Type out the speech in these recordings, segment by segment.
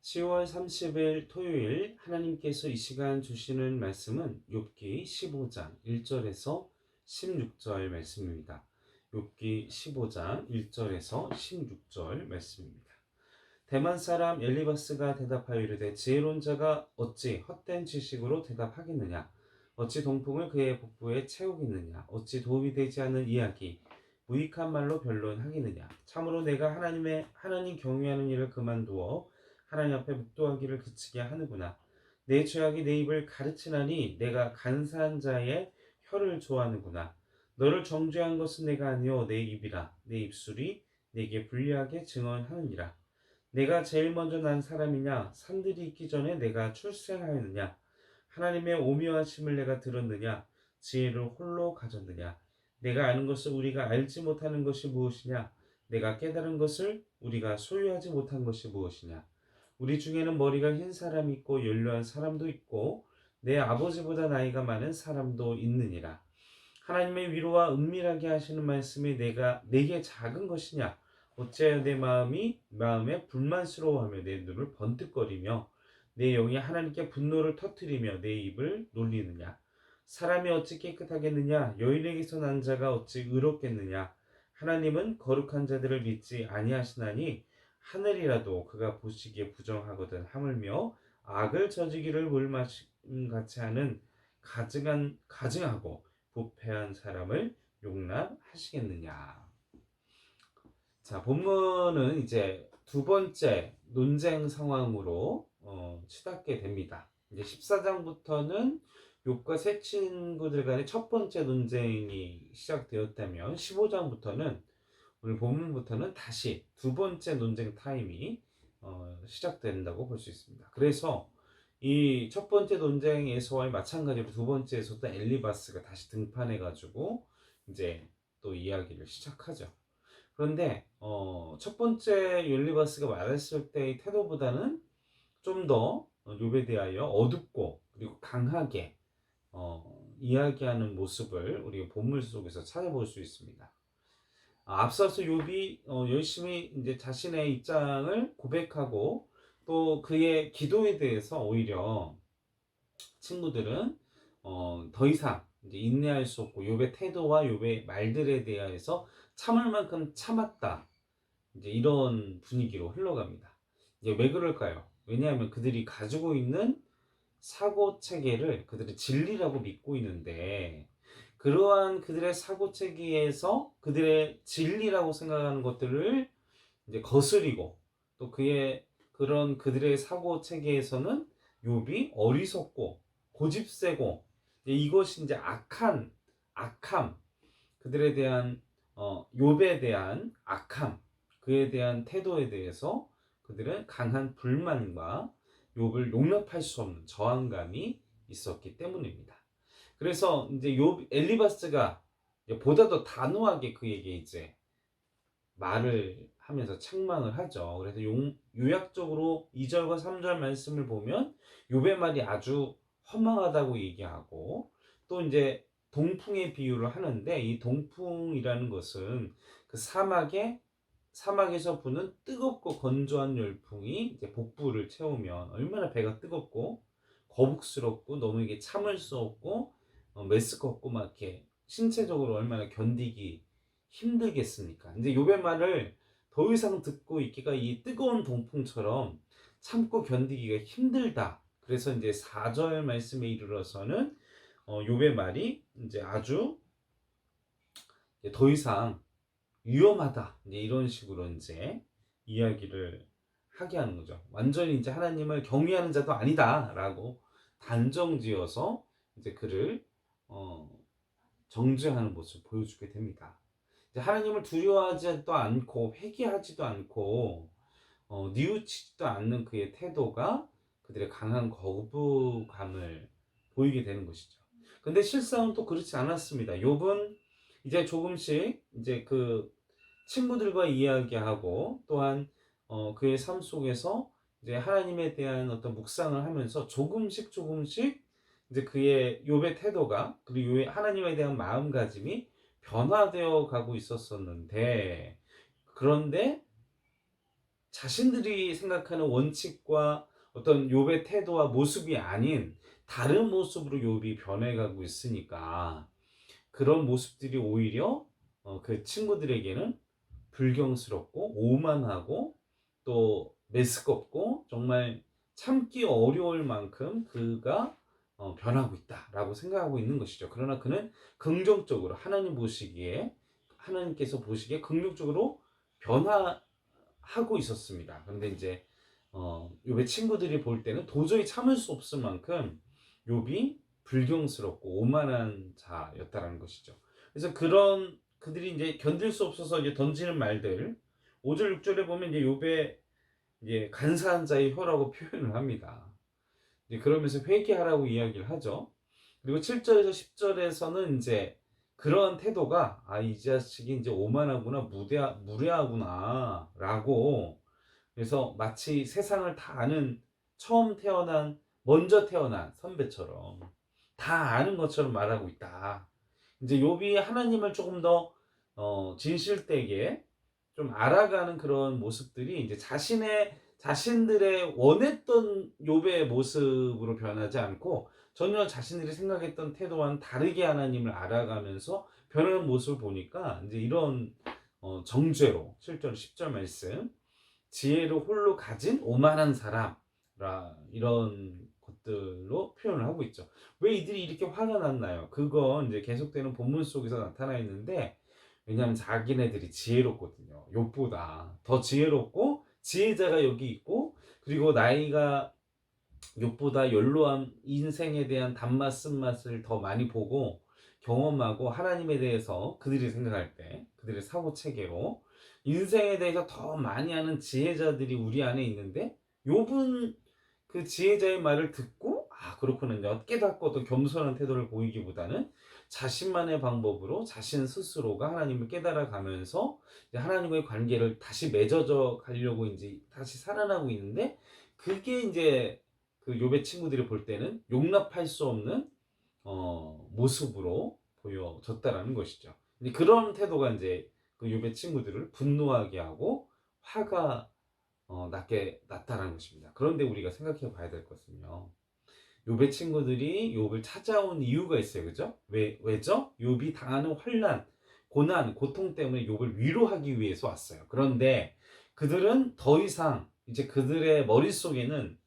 10월 30일 토요일 하나님께서 이 시간 주시는 말씀은 욥기 15장 1절에서 16절 말씀입니다. 욥기 15장 1절에서 16절 말씀입니다. 대만 사람 엘리바스가 대답하여 이르되 지혜로운 자가 어찌 헛된 지식으로 대답하겠느냐? 어찌 동풍을 그의 복부에 채우겠느냐? 어찌 도움이 되지 않는 이야기 무익한 말로 변론하겠느냐? 참으로 내가 하나님 경외하는 일을 그만두어 하나님 앞에 묵도하기를 그치게 하는구나. 내 죄악이 내 입을 가르치나니 내가 간사한 자의 혀를 좋아하는구나. 너를 정죄한 것은 내가 아니요 내 입이라. 내 입술이 내게 불리하게 증언하느니라. 내가 제일 먼저 난 사람이냐? 산들이 있기 전에 내가 출생하였느냐? 하나님의 오묘하심을 내가 들었느냐? 지혜를 홀로 가졌느냐? 내가 아는 것을 우리가 알지 못하는 것이 무엇이냐? 내가 깨달은 것을 우리가 소유하지 못한 것이 무엇이냐? 우리 중에는 머리가 흰 사람이 있고 연로한 사람도 있고 내 아버지보다 나이가 많은 사람도 있느니라. 하나님의 위로와 은밀하게 하시는 말씀이 내게 작은 것이냐? 어찌하여 내 마음에 불만스러워하며 내 눈을 번뜩거리며 내 영이 하나님께 분노를 터뜨리며 내 입을 놀리느냐? 사람이 어찌 깨끗하겠느냐? 여인에게서 난 자가 어찌 의롭겠느냐? 하나님은 거룩한 자들을 믿지 아니하시나니 하늘이라도 그가 보시기에 부정하거든 하물며 악을 저지기를 물마심 같이 하는 가증하고 부패한 사람을 용납하시겠느냐. 자, 본문은 이제 두 번째 논쟁 상황으로 치닫게 됩니다. 이제 14장부터는 욥과 세 친구들 간의 첫 번째 논쟁이 시작되었다면 15장부터는 오늘 본문부터는 다시 두 번째 논쟁 타임이 시작된다고 볼 수 있습니다. 그래서 이 첫 번째 논쟁에서와 마찬가지로 두 번째에서도 엘리바스가 다시 등판해가지고 이제 또 이야기를 시작하죠. 그런데 첫 번째 엘리바스가 말했을 때의 태도보다는 좀 더 욥에 대하여 어둡고 그리고 강하게 이야기하는 모습을 우리가 본문 속에서 찾아볼 수 있습니다. 앞서서 욥이 열심히 이제 자신의 입장을 고백하고 또 그의 기도에 대해서 오히려 친구들은 더 이상 이제 인내할 수 없고 욥의 태도와 욥의 말들에 대해서 참을 만큼 참았다. 이제 이런 분위기로 흘러갑니다. 이제 왜 그럴까요? 왜냐하면 그들이 가지고 있는 사고 체계를 그들이 진리라고 믿고 있는데 그러한 그들의 사고 체계에서 그들의 진리라고 생각하는 것들을 이제 거스리고 또 그들의 사고 체계에서는 욥이 어리석고 고집세고 이것이 이제 악함 그들에 대한 욥에 대한 악함 그에 대한 태도에 대해서 그들은 강한 불만과 욥을 용납할 수 없는 저항감이 있었기 때문입니다. 그래서 이제 욥 엘리바스가 보다 더 단호하게 그에게 이제 말을 하면서 책망을 하죠. 그래서 요약적으로 2절과 3절 말씀을 보면 욥의 말이 아주 허망하다고 얘기하고 또 이제 동풍의 비유를 하는데 이 동풍이라는 것은 그 사막에서 부는 뜨겁고 건조한 열풍이 이제 복부를 채우면 얼마나 배가 뜨겁고 거북스럽고 너무 이게 참을 수 없고 메스껍고 막 이렇게 신체적으로 얼마나 견디기 힘들겠습니까? 이제 욥의 말을 더 이상 듣고 있기가 이 뜨거운 동풍처럼 참고 견디기가 힘들다. 그래서 이제 4절 말씀에 이르러서는 욥의 말이 이제 아주 더 이상 위험하다. 이제 이런 식으로 이제 이야기를 하게 하는 거죠. 완전히 이제 하나님을 경외하는 자도 아니다라고 단정지어서 이제 그를 정죄하는 모습을 보여주게 됩니다. 이제 하나님을 두려워하지도 않고 회개하지도 않고 뉘우치지도 않는 그의 태도가 그들의 강한 거부감을 보이게 되는 것이죠. 근데 실상은 또 그렇지 않았습니다. 욥은 이제 조금씩 이제 그 친구들과 이야기하고 또한 그의 삶 속에서 이제 하나님에 대한 어떤 묵상을 하면서 조금씩 이제 그의 욥의 태도가 그리고 하나님에 대한 마음가짐이 변화되어 가고 있었었는데 그런데 자신들이 생각하는 원칙과 어떤 욥의 태도와 모습이 아닌 다른 모습으로 욥이 변해가고 있으니까 그런 모습들이 오히려 그 친구들에게는 불경스럽고 오만하고 또 메스껍고 정말 참기 어려울 만큼 그가 변하고 있다라고 생각하고 있는 것이죠. 그러나 그는 긍정적으로 하나님께서 보시기에 긍정적으로 변화하고 있었습니다. 그런데 이제 욥의 친구들이 볼 때는 도저히 참을 수 없을 만큼 욥이 불경스럽고 오만한 자였다라는 것이죠. 그래서 그들이 이제 견딜 수 없어서 이제 던지는 말들 5절 6절에 보면 이제 욥의 이제 간사한 자의 혀라고 표현을 합니다. 이제 그러면서 회개하라고 이야기를 하죠. 그리고 7절에서 10절에서는 이제 그러한 태도가 이 자식이 이제 오만하구나 무례하구나라고 그래서 마치 세상을 다 아는 먼저 태어난 선배처럼 다 아는 것처럼 말하고 있다. 이제 욥이 하나님을 조금 더 진실되게 좀 알아가는 그런 모습들이 이제 자신들의 원했던 욥의 모습으로 변하지 않고 전혀 자신들이 생각했던 태도와는 다르게 하나님을 알아가면서 변하는 모습을 보니까 이제 이런 정죄로 7절 10절 말씀 지혜를 홀로 가진 오만한 사람 이런 것들로 표현을 하고 있죠. 왜 이들이 이렇게 화가 났나요? 그건 이제 계속되는 본문 속에서 나타나 있는데 왜냐하면 자기네들이 지혜롭거든요. 욥보다 더 지혜롭고 지혜자가 여기 있고 그리고 나이가 욥보다 연로한 인생에 대한 단맛 쓴맛을 더 많이 보고 경험하고 하나님에 대해서 그들이 생각할 때 그들의 사고 체계로 인생에 대해서 더 많이 아는 지혜자들이 우리 안에 있는데 욥은 그 지혜자의 말을 듣고 그렇구나 깨닫고 또 겸손한 태도를 보이기보다는 자신만의 방법으로 자신 스스로가 하나님을 깨달아 가면서 하나님과의 관계를 다시 맺어져 가려고 이제 다시 살아나고 있는데 그게 이제 그 욥의 친구들이 볼 때는 용납할 수 없는 모습으로 보여졌다라는 것이죠. 근데 그런 태도가 이제 그 욥의 친구들을 분노하게 하고 화가 나게 났다라는 것입니다. 그런데 우리가 생각해 봐야 될 것은요. 욥의 친구들이 욥을 찾아온 이유가 있어요. 그죠? 왜죠? 욥이 당하는 환난, 고난, 고통 때문에 욥을 위로하기 위해서 왔어요. 그런데 그들은 더 이상 이제 그들의 머릿속에는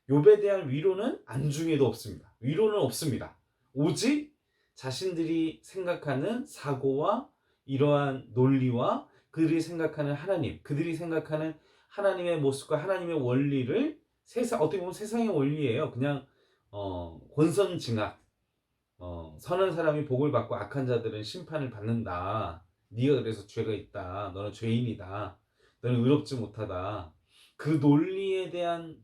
욥에 대한 위로는 안중에도 없습니다. 위로는 없습니다. 오직 자신들이 생각하는 사고와 이러한 논리와 그들이 생각하는 하나님, 그들이 생각하는 하나님의 모습과 하나님의 원리를 어떻게 보면 세상의 원리예요. 그냥 권선징악, 선한 사람이 복을 받고 악한 자들은 심판을 받는다. 네가 그래서 죄가 있다. 너는 죄인이다. 너는 의롭지 못하다. 그 논리에 대한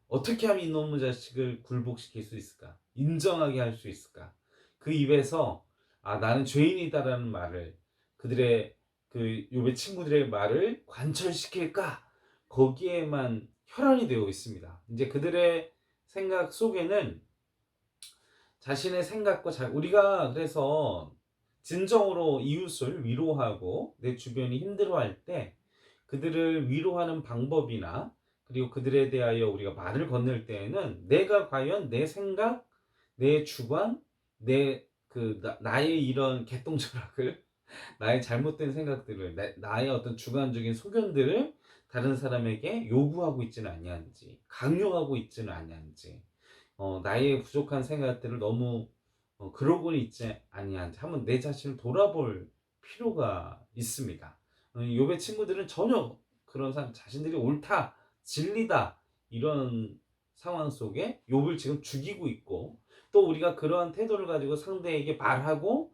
어떻게 하면 이놈의 자식을 굴복시킬 수 있을까? 인정하게 할 수 있을까? 그 입에서 나는 죄인이다라는 말을 그들의 그 욥의 친구들의 말을 관철시킬까? 거기에만 혈안이 되어 있습니다. 이제 그들의 생각 속에는 자신의 생각과 우리가 그래서 진정으로 이웃을 위로하고 내 주변이 힘들어할 때 그들을 위로하는 방법이나 그리고 그들에 대하여 우리가 말을 건넬 때에는 내가 과연 내 생각, 내 주관, 나의 이런 개똥철학을 나의 잘못된 생각들을 나의 어떤 주관적인 소견들을 다른 사람에게 요구하고 있지는 아니한지 강요하고 있지는 아니한지 나의 부족한 생각들을 너무 그러고 있지 아니한지 한번 내 자신을 돌아볼 필요가 있습니다. 욥의 친구들은 전혀 그런 자신들이 옳다, 진리다 이런 상황 속에 욥을 지금 죽이고 있고 또 우리가 그러한 태도를 가지고 상대에게 말하고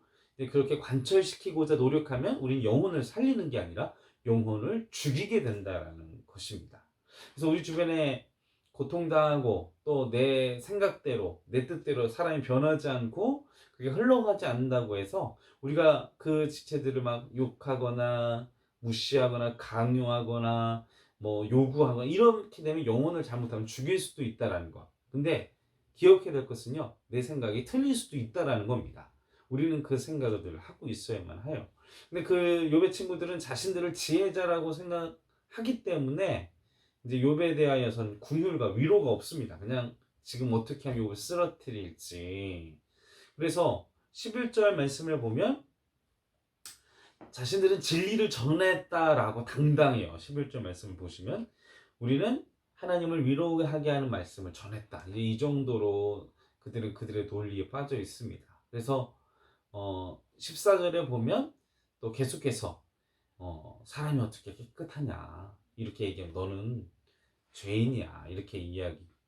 그렇게 관철시키고자 노력하면 우리는 영혼을 살리는 게 아니라 영혼을 죽이게 된다라는 것입니다. 그래서 우리 주변에 고통당하고 또 내 생각대로 내 뜻대로 사람이 변하지 않고 그게 흘러가지 않는다고 해서 우리가 그 지체들을 막 욕하거나 무시하거나 강요하거나 뭐 요구하거나 이렇게 되면 영혼을 잘못하면 죽일 수도 있다라는 것. 근데 기억해야 될 것은요. 내 생각이 틀릴 수도 있다라는 겁니다. 우리는 그 생각을 하고 있어야만 해요. 근데 그 욥의 친구들은 자신들을 지혜자라고 생각하기 때문에 이제 욥에 대하여선 궁율과 위로가 없습니다. 그냥 지금 어떻게 하면 욥을 쓰러뜨릴지. 그래서 11절 말씀을 보면 자신들은 진리를 전했다라고 당당해요. 11절 말씀을 보시면 우리는 하나님을 위로하게 하는 말씀을 전했다. 이제 이 정도로 그들은 그들의 논리에 빠져 있습니다. 그래서 14절에 보면 또 계속해서 사람이 어떻게 깨끗하냐 이렇게 얘기하면 너는 죄인이야 이렇게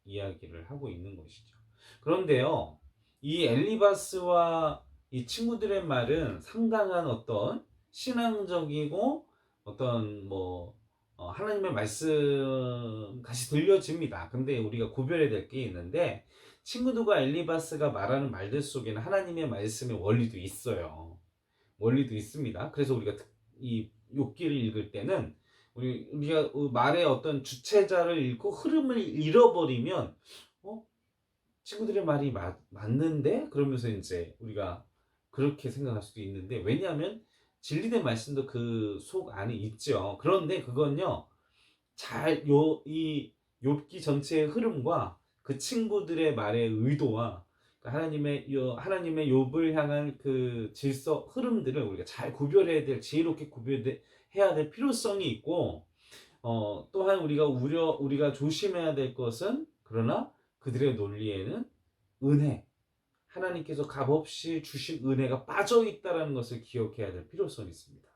이야기를 하고 있는 것이죠. 그런데요, 이 엘리바스와 이 친구들의 말은 상당한 어떤 신앙적이고 어떤 하나님의 말씀 같이 들려집니다. 근데 우리가 구별해야 될 게 있는데 친구들과 엘리바스가 말하는 말들 속에는 하나님의 말씀의 원리도 있어요. 원리도 있습니다. 그래서 우리가 이 욥기를 읽을 때는 우리가 말의 어떤 주체자를 잃고 흐름을 잃어버리면 친구들의 말이 맞는데? 그러면서 이제 우리가 그렇게 생각할 수도 있는데, 왜냐하면 진리된 말씀도 그 속 안에 있죠. 그런데 그건요, 이 욥기 전체의 흐름과 그 친구들의 말의 의도와 하나님의 욥을 향한 그 질서 흐름들을 우리가 잘 구별해야 될, 지혜롭게 구별해야 될 필요성이 있고, 또한 우리가 조심해야 될 것은, 그러나 그들의 논리에는 하나님께서 값없이 주신 은혜가 빠져 있다는 것을 기억해야 될 필요성이 있습니다.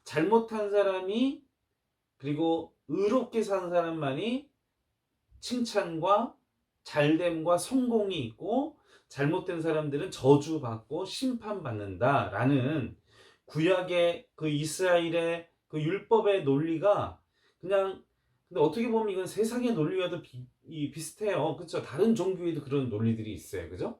잘못한 사람이, 그리고 의롭게 산 사람만이 칭찬과 잘됨과 성공이 있고, 잘못된 사람들은 저주받고 심판받는다라는 구약의 그 이스라엘의 그 율법의 논리가 그냥, 근데 어떻게 보면 이건 세상의 논리와도 비슷해요. 그렇죠? 다른 종교에도 그런 논리들이 있어요. 그죠?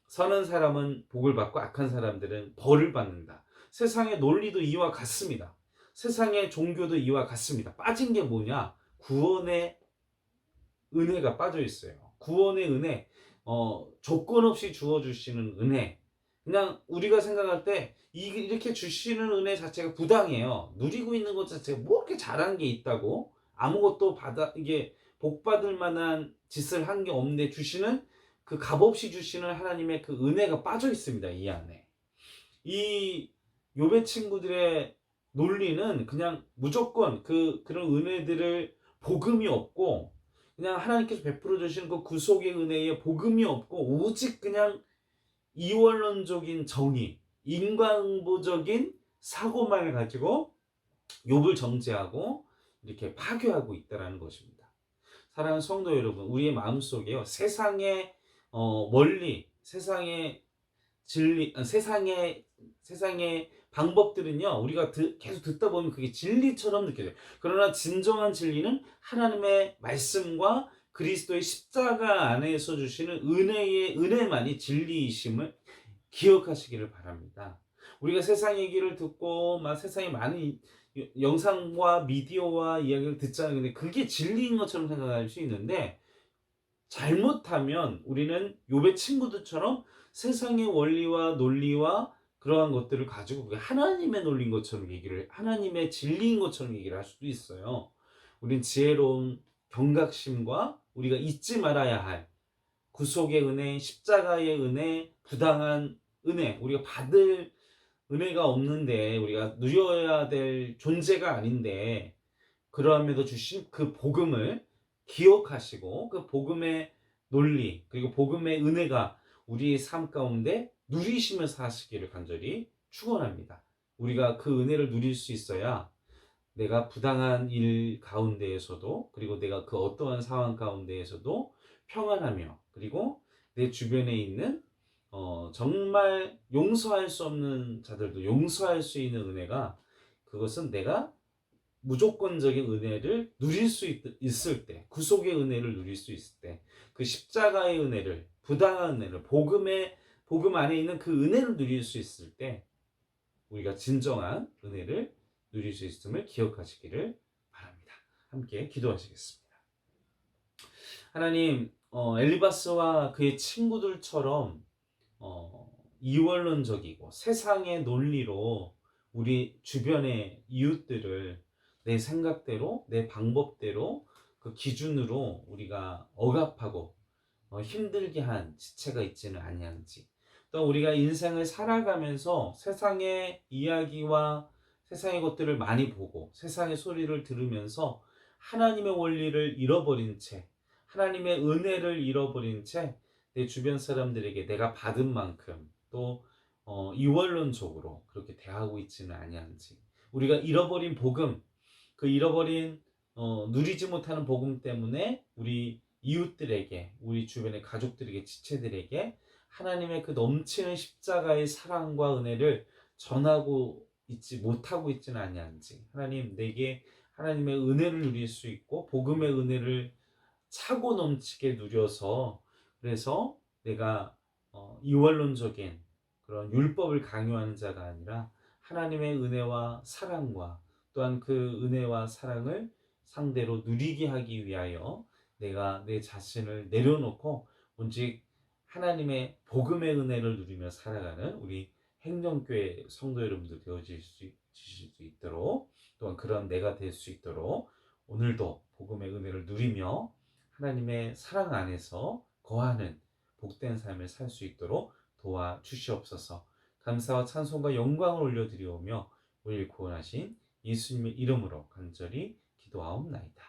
선한 사람은 복을 받고 악한 사람들은 벌을 받는다. 세상의 논리도 이와 같습니다. 세상의 종교도 이와 같습니다. 빠진 게 뭐냐? 구원의 은혜가 빠져 있어요. 구원의 은혜, 조건 없이 주어주시는 은혜. 그냥 우리가 생각할 때 이렇게 주시는 은혜 자체가 부당해요. 누리고 있는 것 자체가 뭐 이렇게 잘한 게 있다고 아무것도 이게 복 받을 만한 짓을 한 게 없는데 주시는 그 값없이 주시는 하나님의 그 은혜가 빠져 있습니다. 이 안에. 이 욥의 친구들의 논리는 그냥 무조건 그런 은혜들을 복음이 없고 그냥 하나님께서 베풀어 주시는 그 구속의 은혜에 복음이 없고 오직 그냥 이원론적인 정의, 인간보적인 사고만을 가지고 욥을 정죄하고 이렇게 파괴하고 있다는 것입니다. 사랑하는 성도 여러분, 우리의 마음속에요, 세상의 원리, 세상의 진리, 세상의 방법들은요, 우리가 계속 듣다 보면 그게 진리처럼 느껴져요. 그러나 진정한 진리는 하나님의 말씀과 그리스도의 십자가 안에서 주시는 은혜만이 진리이심을 기억하시기를 바랍니다. 우리가 세상 얘기를 듣고 막 세상에 많은 영상과 미디어와 이야기를 듣잖아요. 근데 그게 진리인 것처럼 생각할 수 있는데 잘못하면 우리는 욥의 친구들처럼 세상의 원리와 논리와 그러한 것들을 가지고 하나님의 논리인 것처럼 하나님의 진리인 것처럼 얘기를 할 수도 있어요. 우린 지혜로운 경각심과 우리가 잊지 말아야 할 구속의 은혜, 십자가의 은혜, 부당한 은혜, 우리가 받을 은혜가 없는데 우리가 누려야 될 존재가 아닌데 그러함에도 주신 그 복음을 기억하시고 그 복음의 논리 그리고 복음의 은혜가 우리의 삶 가운데 누리시면서 사시기를 간절히 축원합니다. 우리가 그 은혜를 누릴 수 있어야 내가 부당한 일 가운데에서도 그리고 내가 그 어떠한 상황 가운데에서도 평안하며 그리고 내 주변에 있는 정말 용서할 수 없는 자들도 용서할 수 있는 은혜가 그것은 내가 무조건적인 은혜를 누릴 수 있을 때, 구속의 은혜를 누릴 수 있을 때, 그 십자가의 은혜를, 부당한 은혜를, 복음 안에 있는 그 은혜를 누릴 수 있을 때, 우리가 진정한 은혜를 누릴 수 있음을 기억하시기를 바랍니다. 함께 기도하시겠습니다. 하나님, 엘리바스와 그의 친구들처럼 이원론적이고 세상의 논리로 우리 주변의 이웃들을 내 생각대로, 내 방법대로 그 기준으로 우리가 억압하고 힘들게 한 지체가 있지는 아니한지, 또 우리가 인생을 살아가면서 세상의 이야기와 세상의 것들을 많이 보고 세상의 소리를 들으면서 하나님의 원리를 잃어버린 채, 하나님의 은혜를 잃어버린 채 내 주변 사람들에게 내가 받은 만큼 또 이원론적으로 그렇게 대하고 있지는 아니한지, 우리가 잃어버린 복음, 그 잃어버린 누리지 못하는 복음 때문에 우리 이웃들에게, 우리 주변의 가족들에게, 지체들에게 하나님의 그 넘치는 십자가의 사랑과 은혜를 전하고 있지 못하고 있지는 아니한지, 하나님 내게 하나님의 은혜를 누릴 수 있고 복음의 은혜를 차고 넘치게 누려서, 그래서 내가 이원론적인 그런 율법을 강요하는 자가 아니라 하나님의 은혜와 사랑과 또한 그 은혜와 사랑을 상대로 누리게 하기 위하여 내가 내 자신을 내려놓고 오직 하나님의 복음의 은혜를 누리며 살아가는 우리 행정교회 성도 여러분들 되어질 수 있도록, 또한 그런 내가 될 수 있도록 오늘도 복음의 은혜를 누리며 하나님의 사랑 안에서 거하는 복된 삶을 살 수 있도록 도와주시옵소서. 감사와 찬송과 영광을 올려드리오며 우리를 구원하신 예수님의 이름으로 간절히 기도하옵나이다.